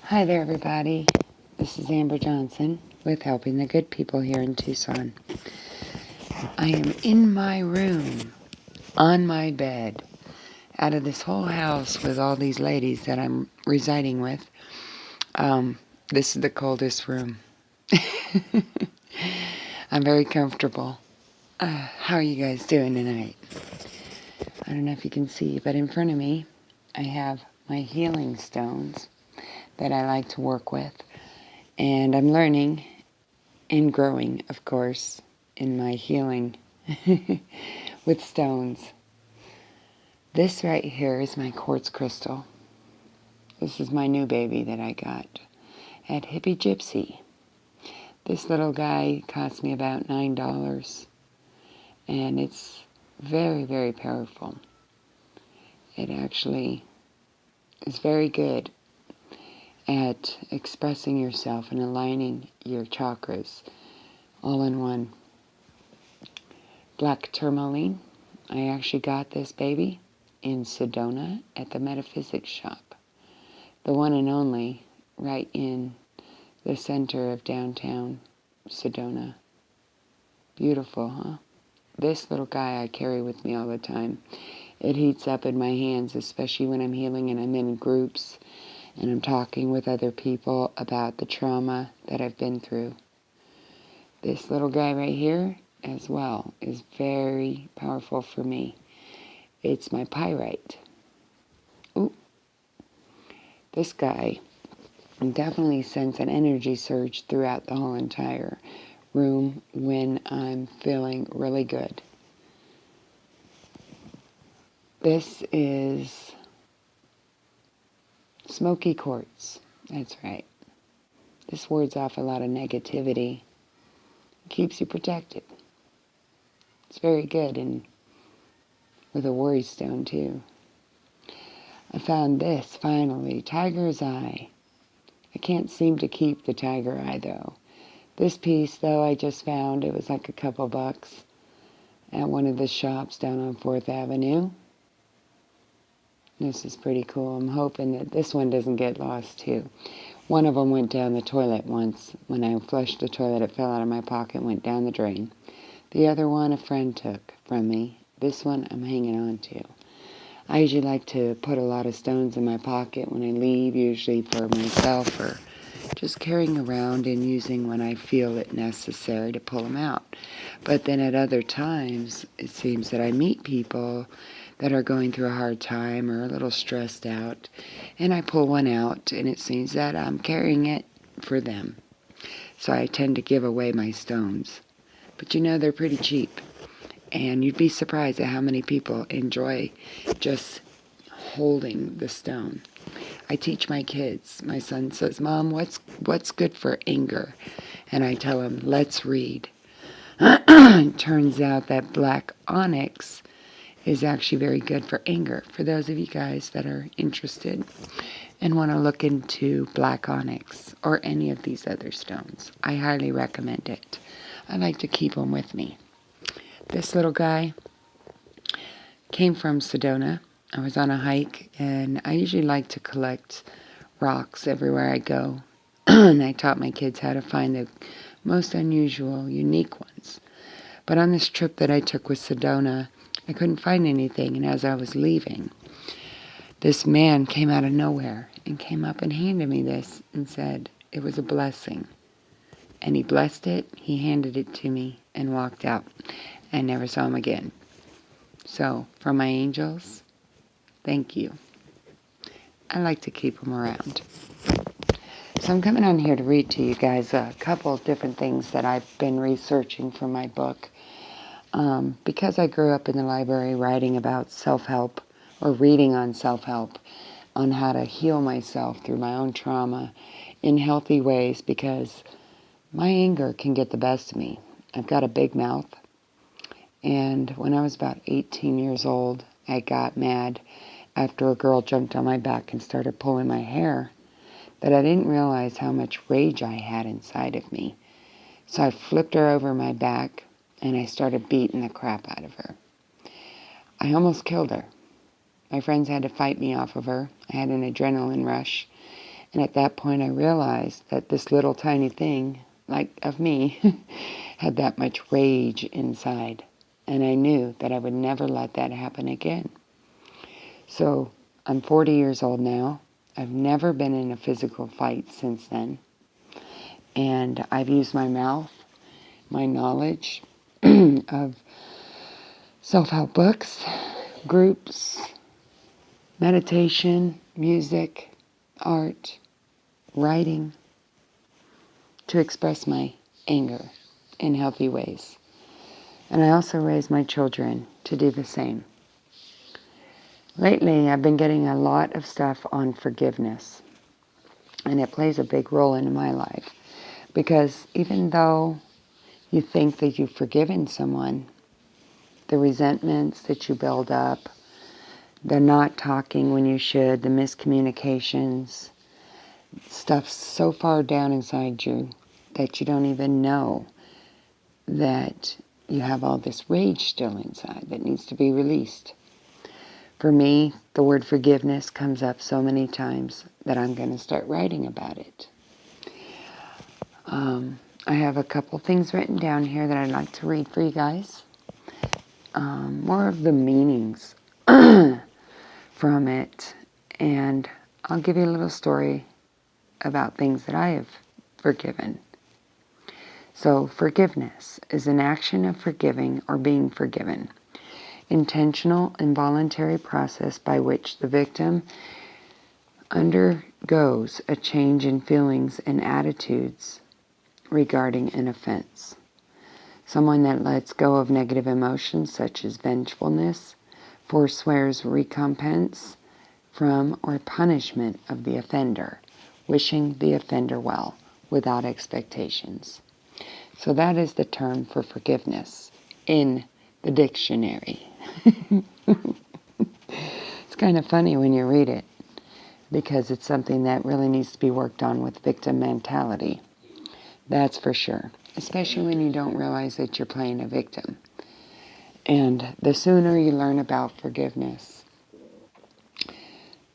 Hi there, everybody. This is Amber Johnson with Helping the Good People here in Tucson. I am in my room, on my bed, out of this whole house with all these ladies that I'm residing with. This is the coldest room. I'm very comfortable. How are you guys doing tonight? I don't know if you can see, but in front of me, I have my healing stones that I like to work with. And I'm learning and growing, of course, in my healing with stones. This right here is my quartz crystal. This is my new baby that I got at Hippie Gypsy. This little guy cost me about $9, and it's very, very powerful. It actually is very good at expressing yourself and aligning your chakras all in one. Black tourmaline. I actually got this baby in Sedona at the Metaphysics shop. The one and only, right in the center of downtown Sedona. Beautiful, huh? This little guy I carry with me all the time. It heats up in my hands, especially when I'm healing and I'm in groups and I'm talking with other people about the trauma that I've been through. This little guy right here as well is very powerful for me. It's my pyrite. Ooh. This guy definitely sends an energy surge throughout the whole entire room when I'm feeling really good. This is smoky quartz. That's right. This wards off a lot of negativity. It keeps you protected. It's very good, and with a worry stone too. I found this finally, tiger's eye. I can't seem to keep the tiger eye though. This piece though I just found, it was like a couple bucks at one of the shops down on 4th Avenue. This is pretty cool. I'm hoping that this one doesn't get lost too. One of them went down the toilet once. When I flushed the toilet, it fell out of my pocket and went down the drain. The other one a friend took from me. This one I'm hanging on to. I usually like to put a lot of stones in my pocket when I leave, usually for myself or just carrying around and using when I feel it necessary to pull them out. But then at other times, it seems that I meet people that are going through a hard time or a little stressed out, and I pull one out, and it seems that I'm carrying it for them. So I tend to give away my stones. But you know, they're pretty cheap. And you'd be surprised at how many people enjoy just holding the stone. I teach my kids. My son says, "Mom, what's good for anger?" And I tell him, "Let's read." It turns out that black onyx is actually very good for anger. For those of you guys that are interested and want to look into black onyx or any of these other stones, I highly recommend it. I like to keep them with me. This little guy came from Sedona. I was on a hike, and I usually like to collect rocks everywhere I go. And I taught my kids how to find the most unusual, unique ones. But on this trip that I took with Sedona, I couldn't find anything, and as I was leaving, this man came out of nowhere and came up and handed me this and said it was a blessing. And he blessed it, he handed it to me, and walked out. I never saw him again. So, from my angels, thank you. I like to keep them around. So I'm coming on here to read to you guys a couple of different things that I've been researching for my book. Because I grew up in the library writing about self-help, or reading on self-help, on how to heal myself through my own trauma in healthy ways, because my anger can get the best of me. I've got a big mouth. And when I was about 18 years old, I got mad after a girl jumped on my back and started pulling my hair, that I didn't realize how much rage I had inside of me. So I flipped her over my back, and I started beating the crap out of her. I almost killed her. My friends had to fight me off of her. I had an adrenaline rush, And at that point I realized that this little tiny thing, like of me, had that much rage inside. And I knew that I would never let that happen again. So I'm 40 years old now. I've never been in a physical fight since then. And I've used my mouth, my knowledge of self-help books, groups, meditation, music, art, writing, to express my anger in healthy ways. And I also raise my children to do the same. Lately, I've been getting a lot of stuff on forgiveness. And it plays a big role in my life. Because even though you think that you've forgiven someone, the resentments that you build up, the not talking when you should, the miscommunications, stuff's so far down inside you that you don't even know that you have all this rage still inside that needs to be released. For me, the word forgiveness comes up so many times that I'm going to start writing about it. I have a couple things written down here that I'd like to read for you guys. More of the meanings from it. And I'll give you a little story about things that I have forgiven. So, forgiveness is an action of forgiving or being forgiven. Intentional and voluntary process by which the victim undergoes a change in feelings and attitudes regarding an offense. Someone that lets go of negative emotions such as vengefulness, forswears recompense from or punishment of the offender, wishing the offender well without expectations. So that is the term for forgiveness in the dictionary. It's kind of funny when you read it because it's something that really needs to be worked on with victim mentality. That's for sure. Especially when you don't realize that you're playing a victim. And the sooner you learn about forgiveness,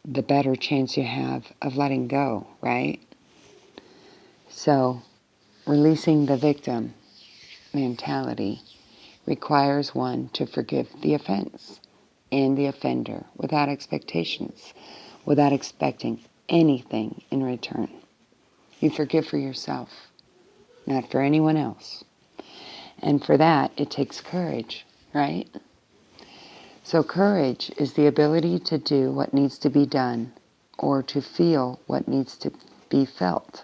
the better chance you have of letting go, right? So, releasing the victim mentality requires one to forgive the offense and the offender without expectations, without expecting anything in return. You forgive for yourself, not for anyone else. And for that, it takes courage, right? So courage is the ability to do what needs to be done or to feel what needs to be felt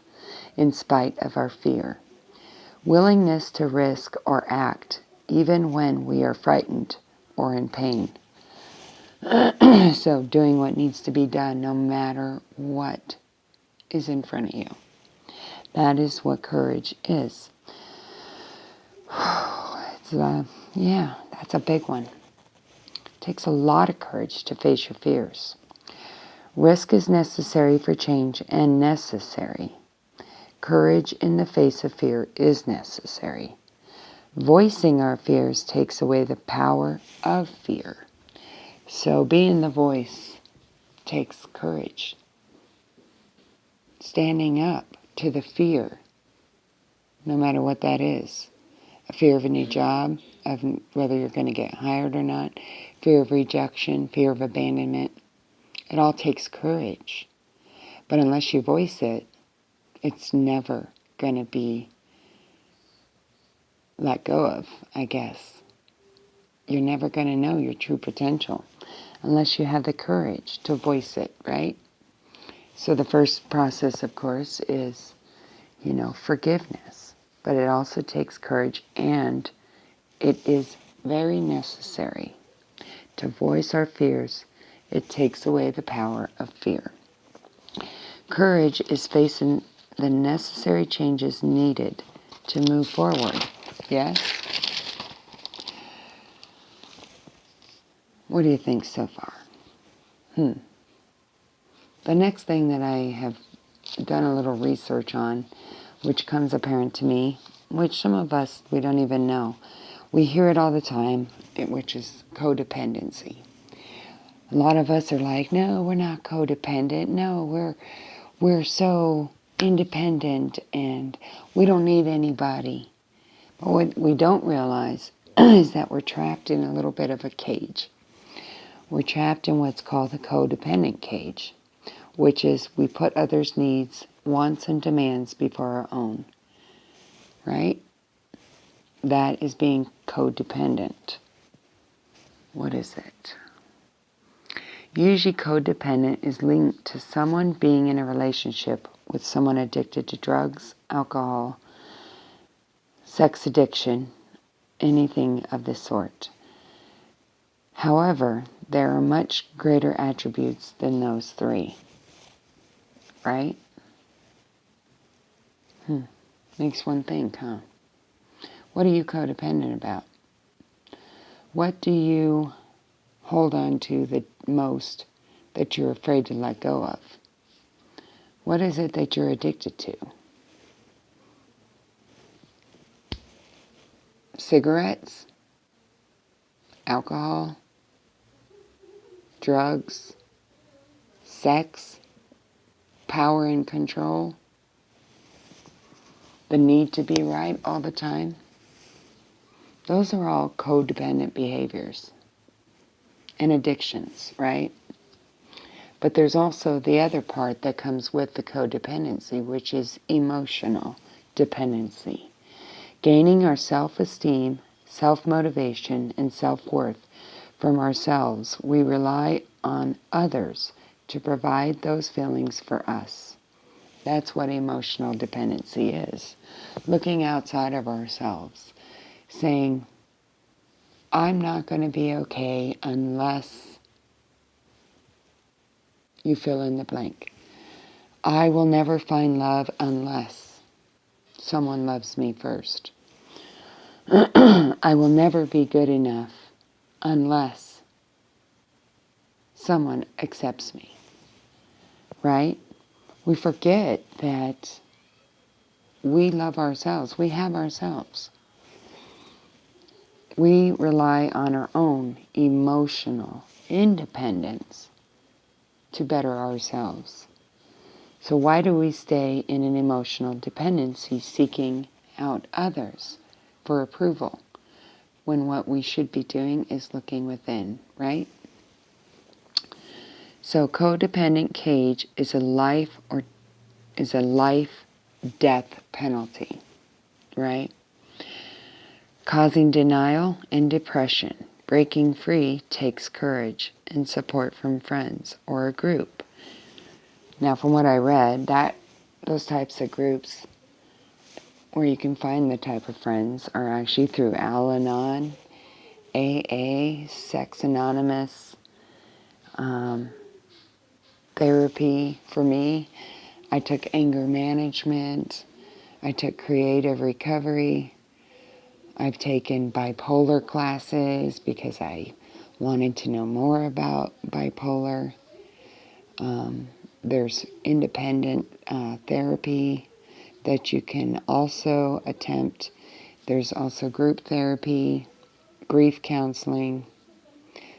in spite of our fear. Willingness to risk or act even when we are frightened or in pain. So doing what needs to be done no matter what is in front of you. That is what courage is. That's a big one. It takes a lot of courage to face your fears. Risk is necessary for change and necessary. Courage in the face of fear is necessary. Voicing our fears takes away the power of fear. So being the voice takes courage. Standing up to the fear, no matter what that is. A fear of a new job, of whether you're going to get hired or not, fear of rejection, fear of abandonment. It all takes courage. But unless you voice it, it's never going to be let go of, I guess. You're never going to know your true potential unless you have the courage to voice it, right? So the first process, of course, is, forgiveness. But it also takes courage, and it is very necessary to voice our fears. It takes away the power of fear. Courage is facing the necessary changes needed to move forward. Yes? What do you think so far? The next thing that I have done a little research on, which comes apparent to me, which some of us, we don't even know. We hear it all the time, which is codependency. A lot of us are like, no, we're not codependent. No, we're so independent and we don't need anybody. But what we don't realize is that we're trapped in a little bit of a cage. We're trapped in what's called the codependent cage, which is we put others' needs, wants, and demands before our own, right? That is being codependent. What is it? Usually codependent is linked to someone being in a relationship with someone addicted to drugs, alcohol, sex addiction, anything of this sort. However, there are much greater attributes than those three, right? Makes one think, huh? What are you codependent about? What do you hold on to the most that you're afraid to let go of? What is it that you're addicted to? Cigarettes? Alcohol? Drugs? Sex? Power and control? The need to be right all the time? Those are all codependent behaviors and addictions, right? But there's also the other part that comes with the codependency, which is emotional dependency. Gaining our self-esteem, self-motivation, and self-worth from ourselves, we rely on others to provide those feelings for us. That's what emotional dependency is. Looking outside of ourselves, saying, I'm not going to be okay unless you fill in the blank. I will never find love unless someone loves me first. I will never be good enough unless someone accepts me. Right? We forget that we love ourselves. We have ourselves. We rely on our own emotional independence to better ourselves. So why do we stay in an emotional dependency seeking out others for approval when what we should be doing is looking within, right? So codependent cage is a life death penalty, right? Causing denial and depression. Breaking free takes courage and support from friends or a group. Now, from what I read, those types of groups where you can find the type of friends are actually through Al-Anon, AA, Sex Anonymous, therapy. For me, I took anger management, I took creative recovery, I've taken bipolar classes because I wanted to know more about bipolar. There's independent therapy that you can also attempt. There's also group therapy, grief counseling,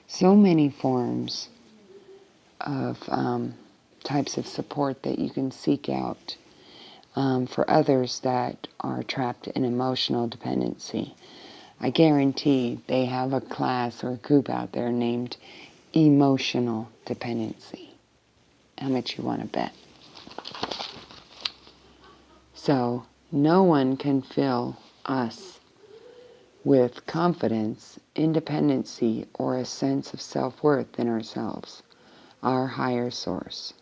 so many forms of types of support that you can seek out for others that are trapped in emotional dependency. I guarantee they have a class or a group out there named Emotional Dependency. How much you want to bet? So no one can fill us with confidence, independency, or a sense of self-worth in ourselves, our higher source.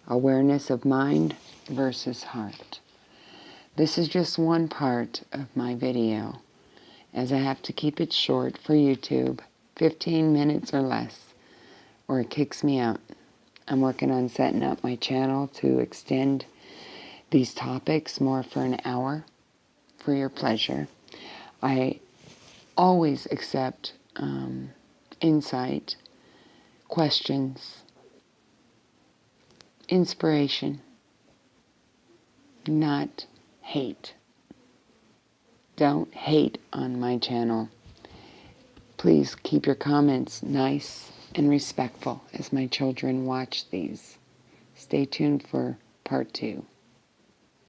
Awareness of mind versus heart. This is just one part of my video, as I have to keep it short for YouTube, 15 minutes or less, or it kicks me out. I'm working on setting up my channel to extend these topics more for an hour for your pleasure. I always accept insight, questions, inspiration, not hate. Don't hate on my channel. Please keep your comments nice and respectful as my children watch these. Stay tuned for Part 2.